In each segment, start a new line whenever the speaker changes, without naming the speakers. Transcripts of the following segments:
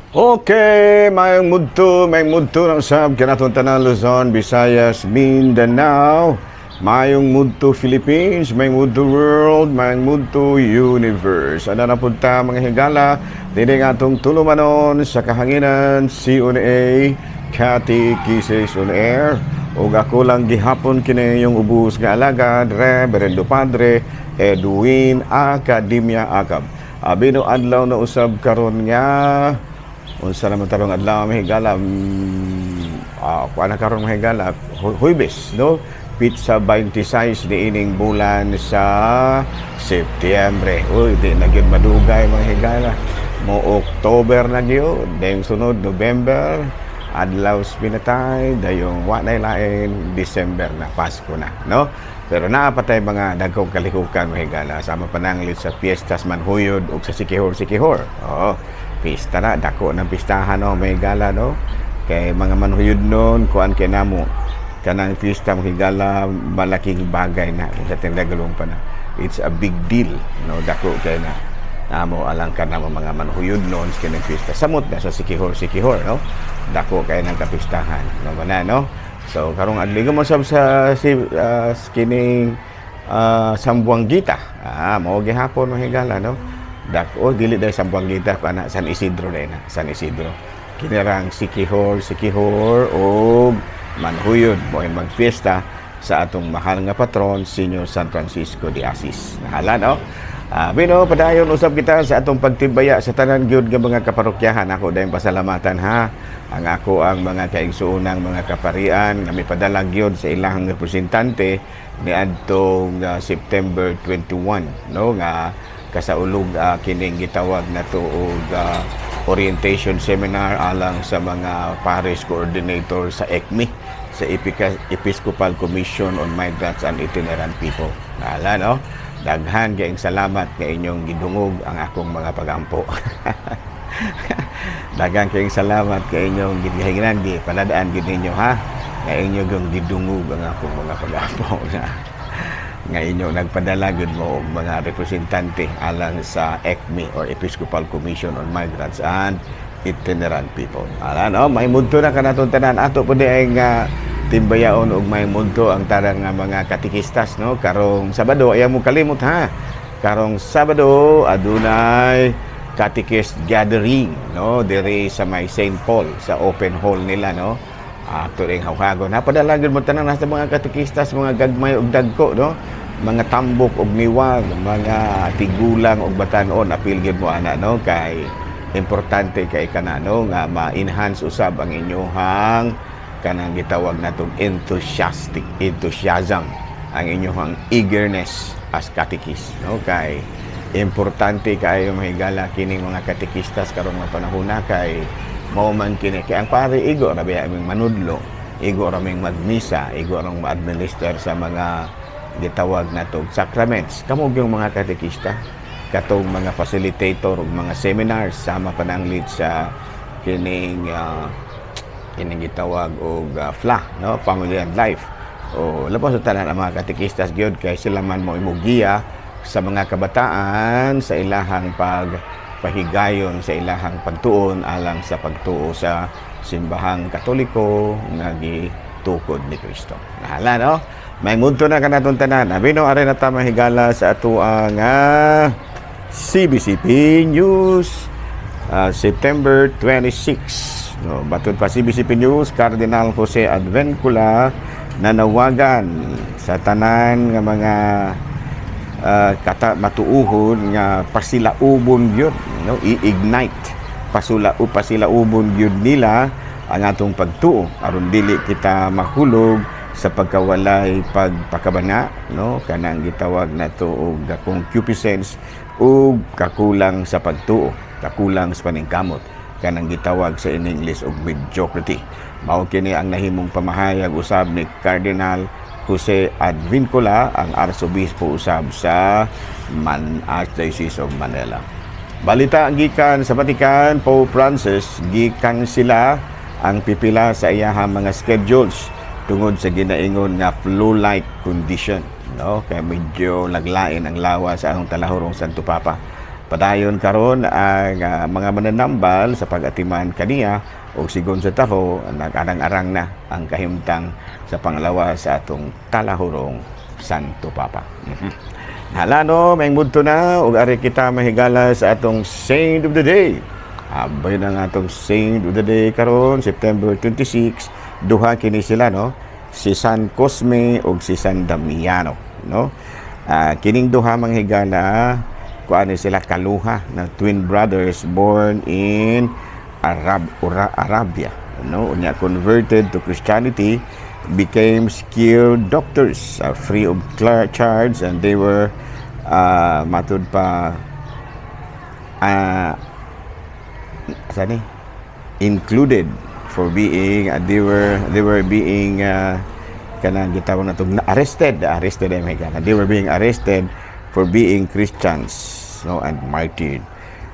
Okay, mayong mudto ng sab kanatong tanan Luzon, Visayas, Mindanao. Mayong mudto Philippines, mayong mudto world, mayong mudto universe. Ano na punta mga higala, dili nga atong tulumanon sa kahanginan, CONA, Cathy Kisses on Air. O ako lang gihapon kini yung ubus nga alagad, Reverendo Padre Edwin Academia Acab. Abino adlaw na usab karon nga unsa naman tarong adlaw mahigala kuana karon mahigala Huwebes no pizza 26 niining bulan sa Setyembre. Uy, di na gyud madugay mahigala mo October na gyud, dayong sunod November adlaw pinatay, dayong wa na lain December na Pasko na no. Pero naapatay mga dagkong kalikukan mahigala sama pananglit sa fiestas manhuyod ug sa sikihor. Oo, pista na dako ng pistahan no mahigala no. Kay mga manhuyod noon kuan kay namo kanang pista mahigala malaking bagay na sa tindagalong pa na. It's a big deal no, dako kay na namo alang ka namo mga manhuyod noon sa kinang pista. Samot na sa sikihor no. Dako kay nang kapistahan no mana no. So karong adlaw mo sab sa kining Sambuanguita. Mao gihapon mahigala no. Dako dili dai Sambuanguita kana San Isidro dai na, San Isidro. Kinarang sikihor o manhuyod mo magfiesta sa atong mahal nga patron Senior San Francisco de Assis. Nahala no. Bino padayon usab kita sa atong pagtibaya sa tanan gyud nga mga kaparokyahan. Ako dayong pasalamatan ha ang ako ang mga kaigsuonang mga kaparian nga mipadala gyud sa ilang representante ni adtong September 21 no nga kasaulog kining gitawag nato og orientation seminar alang sa mga parish coordinator sa ECMI, sa Episcopal Commission on Migrants and Itinerant People. Nala no. Daghan kayong salamat nga inyong gidungog ang akong mga pagampo. Daghan kayong salamat kay inyong gihinginan di paladaan gid ninyo ha. Nga inyong yung gidungog ang akong mga pagampo nga inyo nagpadala gud mo og mga representante alang sa ECMI or Episcopal Commission on Migrants and Itinerant People. Ala no, may mudto na kanatong tanan ato pud ay nga timbayaon og may mudto ang tarang nga mga katikistas no. Karong Sabado ayaw mo kalimot ha. Karong Sabado adunay Catechist gathering no diri sa may St. Paul sa open hall nila no. Ato ring hawhagon. Napadala gud mo tanan sa mga katikistas, mga gagmay ug dagko no. Mga tambok og niwag, mga tigulang og batan-on apil gid mo ana no kay importante kay kanano nga ma-enhance usab ang inyohang kanang gitawag natong enthusiasm, ang inyong eagerness as catechist no kay importante kayo mahigala kining mga katekistas karong mga panahon na kay mao man kini kay ang pare igo ra biya aming manudlo, igo ra ming magmisa, igo ra ma-administer sa mga gitawag natong sacraments. Kamo yung mga katekista katong mga facilitator ug mga seminars sama pananglit sa kining gitawag og FLA no, Family and Life. O labas sa tanan ang mga katekistas gyud kay sila man mo imugiya sa mga kabataan sa ilahang pagpahigayon sa ilahang pagtuon alang sa pagtuo sa simbahang Katoliko nga gitukod ni Kristo. Nahala no. May mudto na kanatong tanan. Abino are na ta mahigala sa ato ang CBCP News September 26. No, batud pa CBCP News, Cardinal Jose Advencula nanawagan sa tanan nga mga matuuhon nga pasilaubon gyud no, i-ignite pasilaubon gyud nila ang atong pagtuo aron dili kita mahulog sa pagkawalay pagpakabana no kanang gitawag nato og concupiscence ug kakulang sa pagtuo, kakulang sa paningkamot, kanang gitawag sa in English og mediocrity. Mao kini ang nahimong pamahayag usab ni Cardinal Jose Advincula, ang Arsobispo usab sa Archdiocese of Manila. Balita gikan sa Vatican, Pope Francis gikan sila ang pipila sa iyahang mga schedules tungod sa ginaingon nga flu-like condition no kay medyo laglain ang lawas sa atong talahorong Santo Papa Padayon karon ang mga mananambal sa pag-atiman kaniya o sigon sa taho nag-arang-arang na ang kahimtang sa panglawa sa atong talahurong Santo Papa. Hala no, may mudto na ug ari kita mahigala sa atong Saint of the Day. Abay na nga atong Saint of the Day karon September 26, duha kini sila no, si San Cosme ug si San Damiano no. Kining duha manghigala kuan sila kaluha na twin brothers born in Arabia no, unya converted to Christianity, became skilled doctors free of charge, and they were matud pa included for being they were being kanang gitawag natong arrested they were being arrested for being Christians no, and martyred.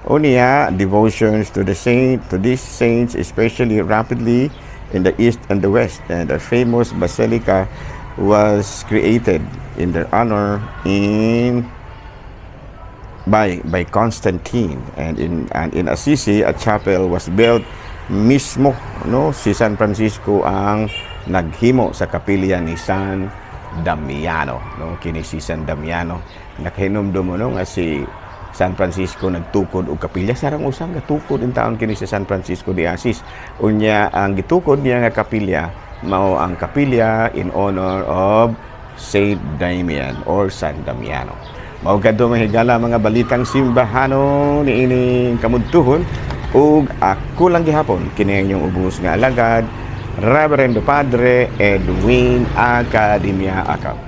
Unya devotions to these saints especially rapidly in the east and the west, and a famous basilica was created in their honor by Constantine, and in Assisi a chapel was built mismo no, si San Francisco ang naghimo sa kapilya ni San Damiano no, kini si San Damiano nakahinumdum no nga si San Francisco nagtukod og kapilya, sarang usang gatukod in taon kini si San Francisco de Assis. Unya ang gitukod niya nga kapilya mao ang kapilya in honor of Saint Damian or San Damiano. Mao kadto mahigala mga balitang simbahano niining kamudtuhon, ug ako lang gihapon kini inyong ubos nga alagad, Reverendo Padre Edwin Academia Acab.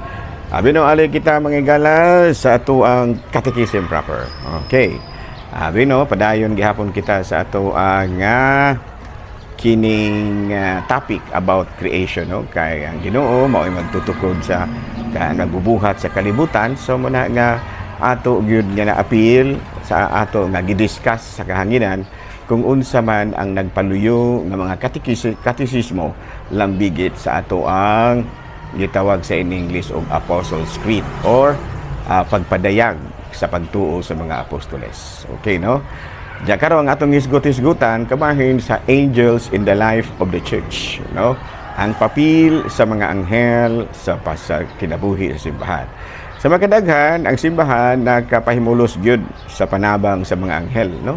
Abino ali kita mangigala sa ato ang catechism proper. Okay. Abino padayon gihapon kita sa ato ang kining topic about creation no, kay ang Ginoo mao magtutukod sa nagbubuhat sa kalibutan, so muna nga ato gyud nga na-appeal sa ato nga gidiscuss sa kahanginan kung unsa man ang nagpaluyo ng mga katekismo lambigit sa ato ang gitawag sa in English og Apostles' Creed or pagpadayag sa pagtuo sa mga apostoles. Okay no? Diya karon ang atong hisgot-hisgutan kabahin sa angels in the life of the church no? Ang papel sa mga anghel sa kinabuhi sa simbahan. Sa makadaghan ang simbahan nagkapahimulos gyud sa panabang sa mga anghel no.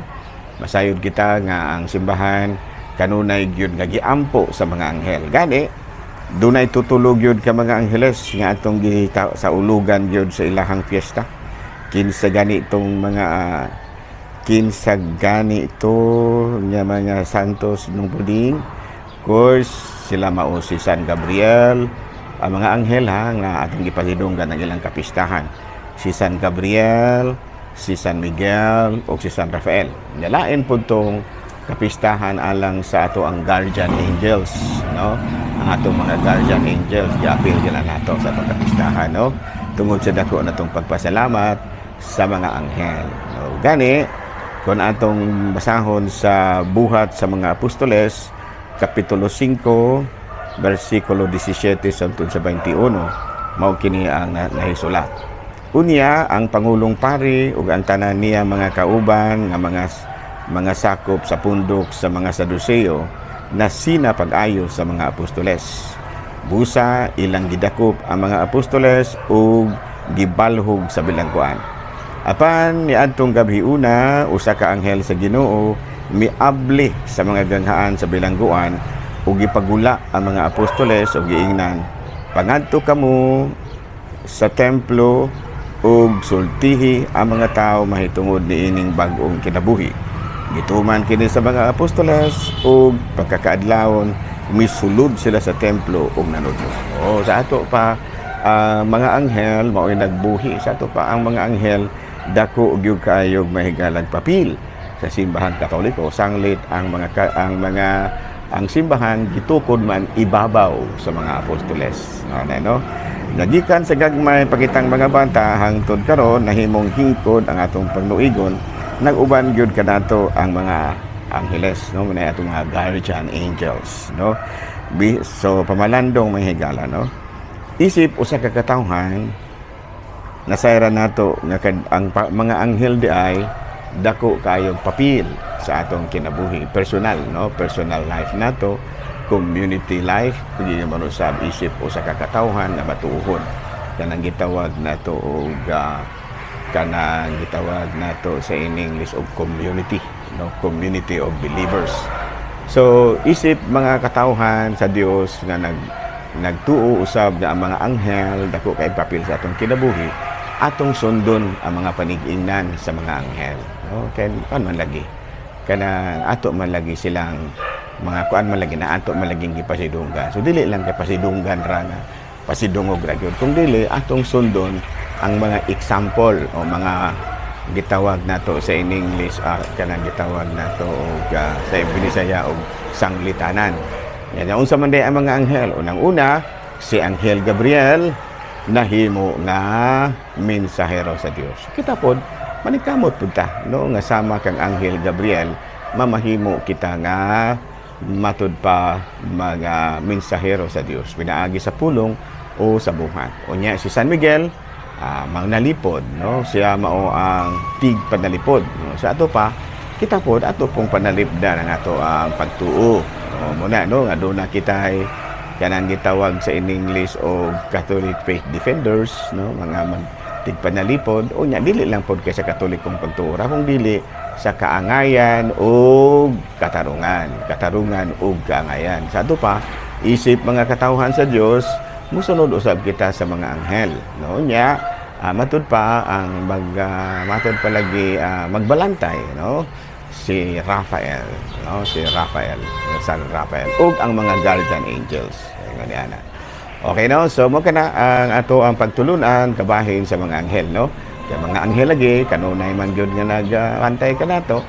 Masayod kita nga ang simbahan kanunay gyud nga giampo sa mga anghel. Gani dunay tutulog yun ka mga angheles nga atong sa ulugan yun sa ilahang fiesta. Kinsa gani itong mga nga mga santos nung puding. Of course, sila mao si San Gabriel, ang mga anghel nga atong gipahidunggan ng ilang kapistahan. Si San Gabriel, si San Miguel, o si San Rafael. Nalain po itong kapistahan alang sa ato ang guardian angels no, ang ato mga guardian angels giapil gila nato sa pagkapistahan no, tungod sa dako natong pagpasalamat sa mga anghel no. Gani kun atong basahon sa buhat sa mga apostoles kapitulo 5 bersikulo 17 samtang sa 21 mao kini ang nahisulat. Unya ang pangulong pari ug ang tanan niya mga kauban nga mga sakop sa pundok sa mga Saduseo na sina pag-ayo sa mga apostoles. Busa ilang gidakop ang mga apostoles ug gibalhog sa bilangguan. Apan niadtong gabi una usa ka anghel sa Ginoo miabli sa mga ganghaan sa bilangguan ug gipagula ang mga apostoles ug giingnan, "Pangadto kamo sa templo ug sultihi ang mga tawo mahitungod niining bag-ong kinabuhi." Gituman kini sa mga apostoles ug pagkakaadlawon misulod sila sa templo ug nanudlo. Sa ato pa mga anghel mao'y nagbuhi sa ato pa ang mga anghel dako ug yung kaayog mahigalang papel sa simbahan Katoliko. Sanglit ang simbahan gitukod man ibabaw sa mga apostoles. No? Nagikan sa gagmay pakitang mga bata hangtod karon nahimong hingkod ang atong pagnuigon. Nag-uban gyud kanato ang mga angheles no, muna atong mga guardian angels no. So pamalandong mahigala no. Isip usa ka katawhan nasayra nato nga ang mga anghel di ay dako kayong papel sa atong kinabuhi personal, no, personal life nato, community life, kundi man usab isip o sa kakatawhan na matuhon kanang gitawag nato og kanang gitawag nato sa in English of community, no, community of believers. So isip mga katawhan sa Dios nga nagtuo usab nga ang mga anghel dako kay papel sa atong kinabuhi, atong sundon ang mga panig-ingnan sa mga anghel, no, kay man lagi kana ato man lagi silang mga kuan man lagi na ato man laging gipasidunggan. So dili lang kay pasidunggan ra nga pasidungog ra gyud, kung dili atong sundon ang mga example o mga gitawag nato sa in English kanang gitawag nato og sa Bisaya og sanglitanan. Yan unsa man day ang mga anghel. Unang-una si Anghel Gabriel nahimo nga mensahero sa Dios. Kita pod maningkamot pud ta, no, nga sama kang Anghel Gabriel mamahimo kita nga matud pa mga mensahero sa Dios pinaagi sa pulong o sa buhat. Unya si San Miguel mangnalipod, no, siya mao ang tig panalipod, no. Sa ato pa kita pod ato pong panalipdan ang ato ang pagtuo, no, muna, no, nga do na kita kanang gitawag sa in English o Catholic Faith Defenders, no, mga tig panalipod. Unya dili lang pod kay sa Katolikong pagtuo ra, kung dili sa kaangayan o katarungan o kaangayan. Sa ato pa isip mga katawhan sa Dios, musunod usab kita sa mga anghel, no, nya matud pa ang matud pa lagi magbalantay, no, si Raphael, no, San Raphael ug ang mga guardian angels ngani. Okay, no, so mo kana ang ato ang pagtulunan kabahin sa mga anghel, no. Kaya mga anghel lagi kanunay man gyud nga nagantay kanato,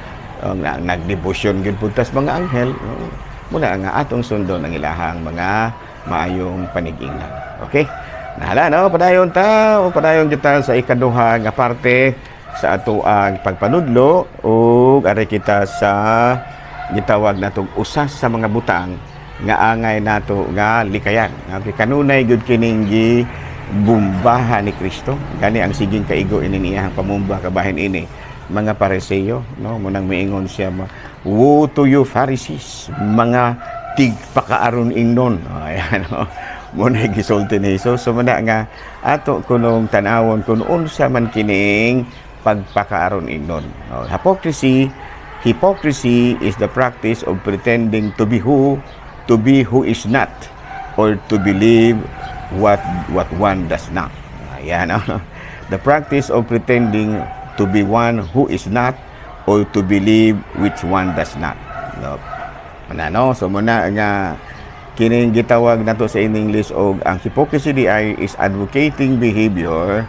nagdebosyon gyud putas mga anghel, no? Muna nga atong sundon ang ilahang mga maayong panig-ingnan. Okay? Nahala, no? Padayon kita sa ikaduha nga parte sa ato ang pagpanudlo o ari kita sa gitawag natong usas sa mga butang nga angay nato nga likayan. Okay, kanunay gyud kining bumbahan ni Kristo. Gani ang siging kaigo ini iyang pamumba kabahin ini mga Pariseo, no, munang miingon siya, woe to you Pharisees, mga tigpakaaron ingnon. Ayan, no, muna gisulti ni Jesus. So muna nga ato kunong tanawon kung unsa man kining pagpakaaron ingnon. Hypocrisy is the practice of pretending to be who is not, or to believe what one does not. Ayan, no? The practice of pretending to be one who is not, or to believe which one does not. No? So muna nga kining gitawag nato sa in English og ang hypocrisy is advocating behavior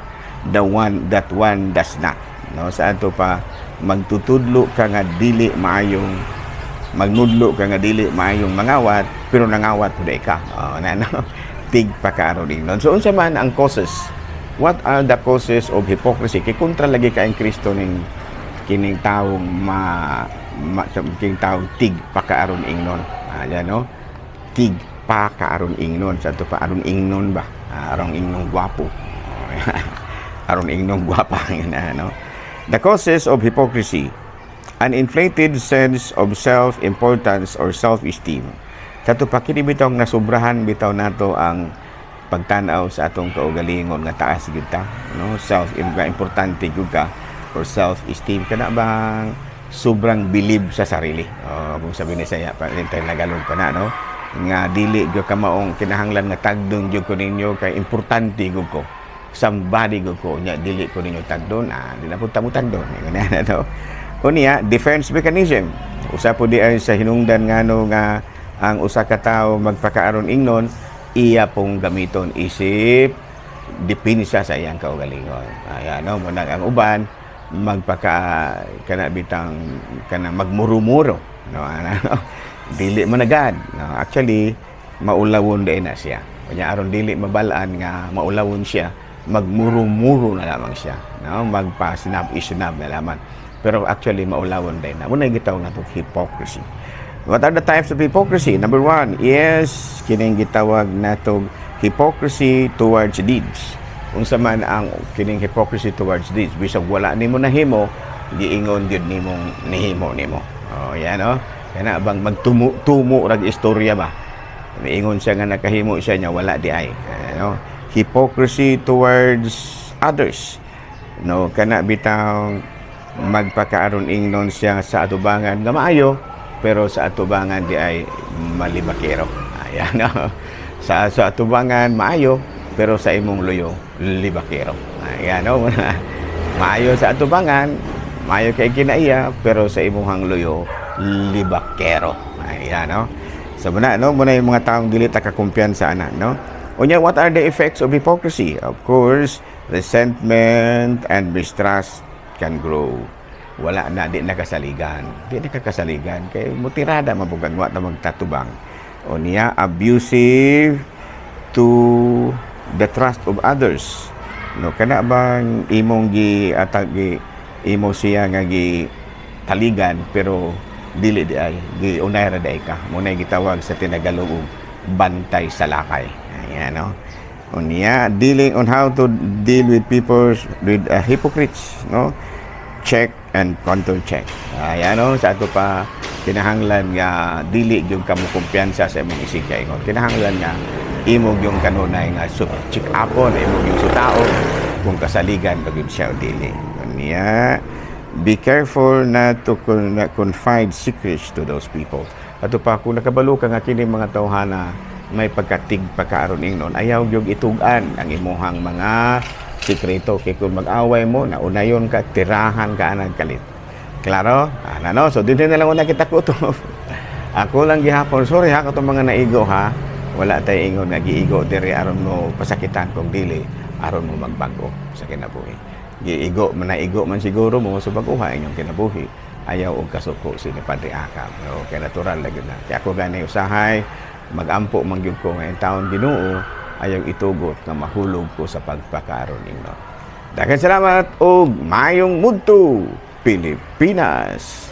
that one does not. No, sa ato pa magtutudlo ka nga dili maayong magnudlo ka nga dili maayong mangawat pero nangawat pud ka. Tig pakaaron ingnon. So unsa man ang causes? What are the causes of hypocrisy? Kay kontra lagi ka ang Kristo ning kining taong kining taong tig pakaaron ingnon. Ayan, no? Tig pakaaron ingnon. Sa ito pa, aron ingnon ba? Aron ingnon gwapo. Aron ingnon gwapa. No? The causes of hypocrisy: an inflated sense of self-importance or self-esteem. Sa ito pa, kinibitong nasubrahan bitaw nato ang pagtanaw sa atong kaugalingon nga taas gyud ta, no, importante gyud ka or self-esteem kana bang sobrang believe sa sarili. Kung sabi ni saya pa intay nagalog pa na, no, nga dili gyud ka maong kinahanglan nga tagdon gyud ko ninyo kay importante gyud ko, somebody gyud ko, nya dili ko ninyo tagdon, di na pud ta mo tagdon ngana, no. Unya defense mechanism, usa po di ay sa hinungdan ngano nga ang usa ka tawo magpakaaron ingnon, iya pong gamiton isip depensa sa iyang kaugalingon. Ayan, no, muna ang uban magmuro-muro, no, ano, dili managad, no. Actually maulawon din na siya. Kanya aron dili mabalaan nga maulawon siya, magmuro-muro na lamang siya, no, magpa-sinab na lamang. Pero actually maulawon din na. Muna gitaw nato hypocrisy. What are the types of hypocrisy? Number 1 is kining gitawag nato hypocrisy towards deeds. Unsa man ang kining hypocrisy towards deeds, bisag wala nimo nahimo giingon gyud nimong nihimo nimo. Oh, yan no. Kana bang magtumo rag istorya ba? Miingon siya nga nakahimo siya nya wala di ay. Ano? Hypocrisy towards others. No, kana bitaw magpakaaron ingnon siya sa atubangan nga maayo pero sa atubangan di ay malibakero. Ayan no. Sa atubangan maayo pero sa imong luyo libakero. Ayan no. Maayo sa atubangan, maayo kay kinaiya pero sa imong luyo libakero. Ayan no. So muna no, muna yung mga taong dili ta kakumpiyansa ana no. Unya, what are the effects of hypocrisy? Of course, resentment and mistrust can grow. Wala na, di nakasaligan. Di nakakasaligan. Kaya mutirada mabugang wa na magtatubang. O niya, abusive to the trust of others. No, kana bang imong imo siya nga gi taligan pero dili di ay gi unay ra day ka. Muna gitawag sa tinagalog bantay sa lakay. Ayan, no? Unya, dealing on how to deal with people with hypocrites, no? Check and counter check. Ayan, no? Sa ato pa kinahanglan nga dili yung kamukumpiyansa sa imong isigay. Kinahanglan nga imog yung kanunay nga check upon, imog yung sutao kung kasaligan pag siya o dili. Unya, be careful not to confide secrets to those people. Ato pa kung nakabalo ka nga kini mga tawhana may pagkatig pagkaaron ingnon ayaw gyud itugan ang imuhang mga sikreto kay kung mag-away mo naunayon ka tirahan ka anang kalit. Klaro? No? So dito na lang una kita kuto. Ako lang gihapon sorry ha katong mga naigo ha. Wala tay ingon nga giigo diri aron mo pasakitan kung dili aron mo magbago sa kinabuhi. Giigo man naigo man siguro mo sa baguha inyong kinabuhi. Ayaw og kasuko si ni Padre Akam. No, kay natural lagi na. Kaya ako gani usahay magampo mangyud ko ngayon taon Ginoo ayaw itugot nga mahulog ko sa pagpakaaron ninyo. Daghang salamat og maayong mudto Pilipinas.